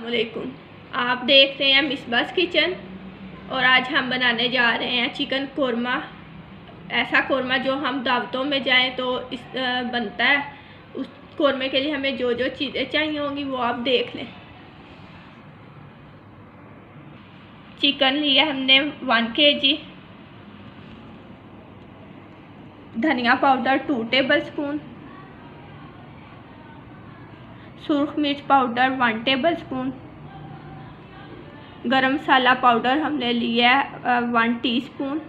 अस्सलामुअलैकुम। आप देख रहे हैं मिसबास किचन और आज हम बनाने जा रहे हैं चिकन कोरमा। ऐसा कोरमा जो हम दावतों में जाएं तो बनता है। उस कोरमे के लिए हमें जो जो चीज़ें चाहिए होंगी वो आप देख लें। चिकन लिया हमने 1 kg, धनिया पाउडर 2 टेबलस्पून, सुर्ख मिर्च पाउडर 1 टेबलस्पून, गरम मसाला पाउडर हमने लिया है 1 टीस्पून,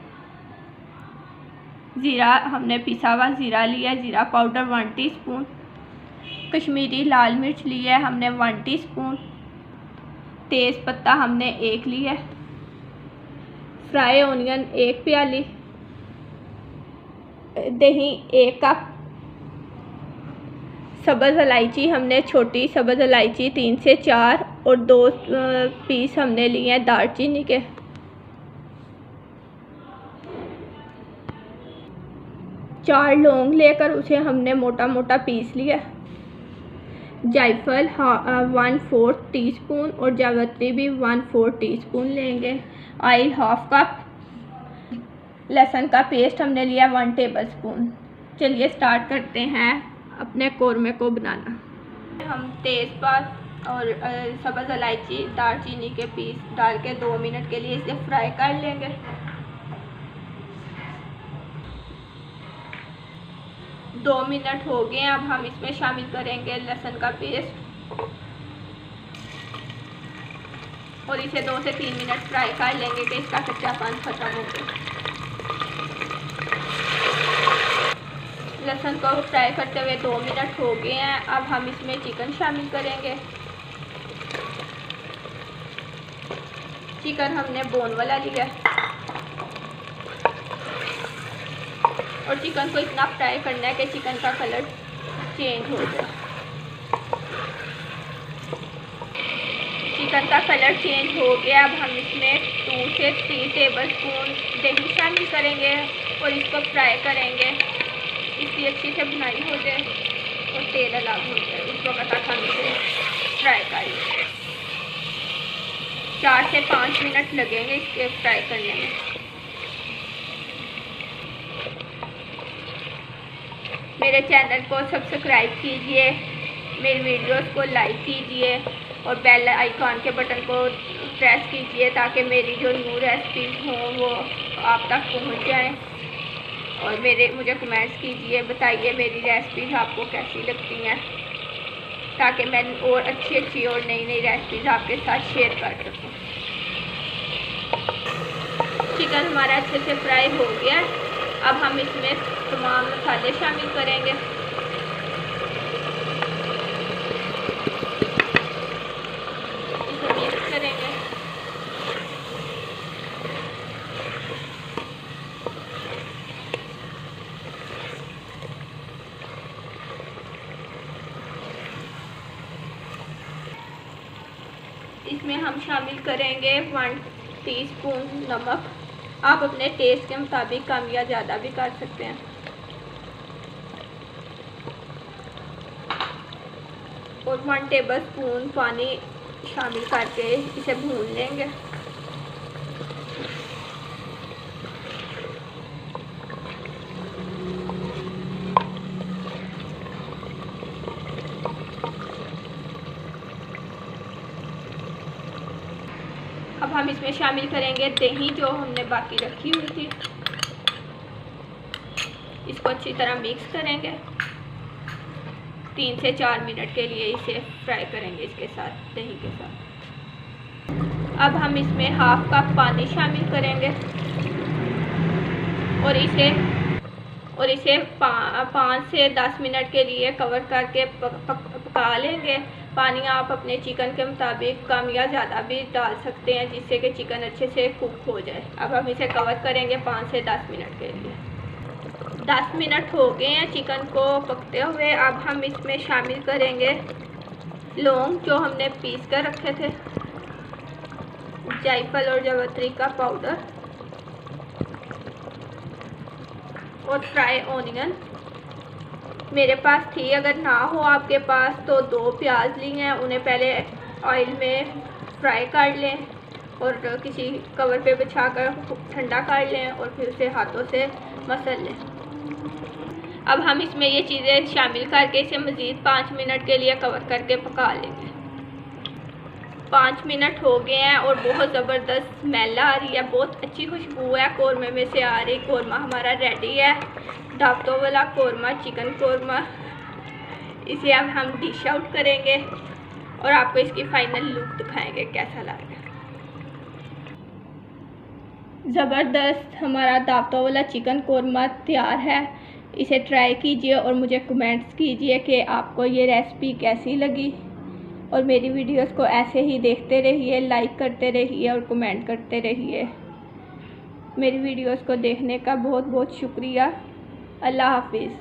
ज़ीरा हमने पिसा हुआ ज़ीरा लिया है, ज़ीरा पाउडर 1 टीस्पून, कश्मीरी लाल मिर्च लिया है हमने 1 टीस्पून, तेज़ पत्ता हमने 1 लिया है, फ्राई ओनियन 1 प्याली, दही 1 कप, सब्ज़ इलायची हमने छोटी सब्ज़ इलायची 3 से 4 और 2 पीस हमने लिए हैं दालचीनी के। चार लौंग लेकर उसे हमने मोटा मोटा पीस लिया। जायफल 1/4 टीस्पून और जावित्री भी 1/4 टीस्पून लेंगे। ऑयल 1/2 कप, लहसुन का पेस्ट हमने लिया 1 टेबलस्पून। चलिए स्टार्ट करते हैं अपने कोरमे को बनाना। हम तेज़पात और सब्ज़ इलायची दालचीनी के पीस डाल के 2 मिनट के लिए इसे फ्राई कर लेंगे। दो मिनट हो गए। अब हम इसमें शामिल करेंगे लहसुन का पेस्ट और इसे 2 से 3 मिनट फ्राई कर लेंगे कि इसका कच्चापन खत्म हो जाए। लहसुन को फ्राई करते हुए 2 मिनट हो गए हैं। अब हम इसमें चिकन शामिल करेंगे। चिकन हमने बोन वाला लिया और चिकन को इतना फ्राई करना है कि चिकन का कलर चेंज हो जाए। चिकन का कलर चेंज हो गया। अब हम इसमें 2 से 3 टेबलस्पून दही शामिल करेंगे और इसको फ्राई करेंगे। इसकी अच्छी से बुनाई हो जाए और तेल अलग हो जाए, उस वक्त तक हम इसे फ्राई करेंगे। 4 से 5 मिनट लगेंगे इसके फ्राई करने में। मेरे चैनल को सब्सक्राइब कीजिए, मेरी वीडियोस को लाइक कीजिए और बेल आइकॉन के बटन को प्रेस कीजिए ताकि मेरी जो न्यू रेसिपीज़ हों वो आप तक पहुंच जाएं। और मुझे कमेंट्स कीजिए, बताइए मेरी रेसिपीज़ आपको कैसी लगती हैं ताकि मैं और अच्छी और नई रेसिपीज़ आपके साथ शेयर कर सकूं। चिकन हमारा अच्छे से फ्राई हो गया। अब हम इसमें तमाम मसाले शामिल करेंगे। इसे मिक्स करेंगे। इसमें हम शामिल करेंगे 1 टीस्पून नमक। आप अपने टेस्ट के मुताबिक कम या ज़्यादा भी कर सकते हैं। और 1 टेबलस्पून पानी शामिल करके इसे भून लेंगे। अब हम इसमें शामिल करेंगे दही जो हमने बाकी रखी हुई थी। इसको अच्छी तरह मिक्स करेंगे। 3 से 4 मिनट के लिए इसे फ्राई करेंगे इसके साथ, दही के साथ। अब हम इसमें 1/2 कप पानी शामिल करेंगे और इसे 5 से 10 मिनट के लिए कवर करके पका लेंगे। पानी आप अपने चिकन के मुताबिक कम या ज़्यादा भी डाल सकते हैं जिससे कि चिकन अच्छे से कुक हो जाए। अब हम इसे कवर करेंगे 5 से 10 मिनट के लिए। 10 मिनट हो गए हैं चिकन को पकते हुए। अब हम इसमें शामिल करेंगे लौंग जो हमने पीस कर रखे थे, जायफल और जावित्री का पाउडर और फ्राई ओनियन। मेरे पास थी, अगर ना हो आपके पास तो 2 प्याज लिए हैं, उन्हें पहले ऑयल में फ्राई कर लें और किसी कवर पे बिछाकर ठंडा कर लें और फिर उसे हाथों से मसल लें। अब हम इसमें ये चीज़ें शामिल करके इसे मज़ीद 5 मिनट के लिए कवर करके पका लेंगे। 5 मिनट हो गए हैं और बहुत ज़बरदस्त स्मेल आ रही है, बहुत अच्छी खुशबू है कौरमे में से आ रही। कौरमा हमारा रेडी है, दावतों वाला कौरमा, चिकन कौरमा। इसे अब हम डिश आउट करेंगे और आपको इसकी फाइनल लुक दिखाएंगे कैसा लगा। ज़बरदस्त हमारा दावतों वाला चिकन कौरमा तैयार है। इसे ट्राई कीजिए और मुझे कमेंट्स कीजिए कि आपको ये रेसिपी कैसी लगी। और मेरी वीडियोस को ऐसे ही देखते रहिए, लाइक करते रहिए और कमेंट करते रहिए। मेरी वीडियोस को देखने का बहुत बहुत शुक्रिया। अल्लाह हाफिज़।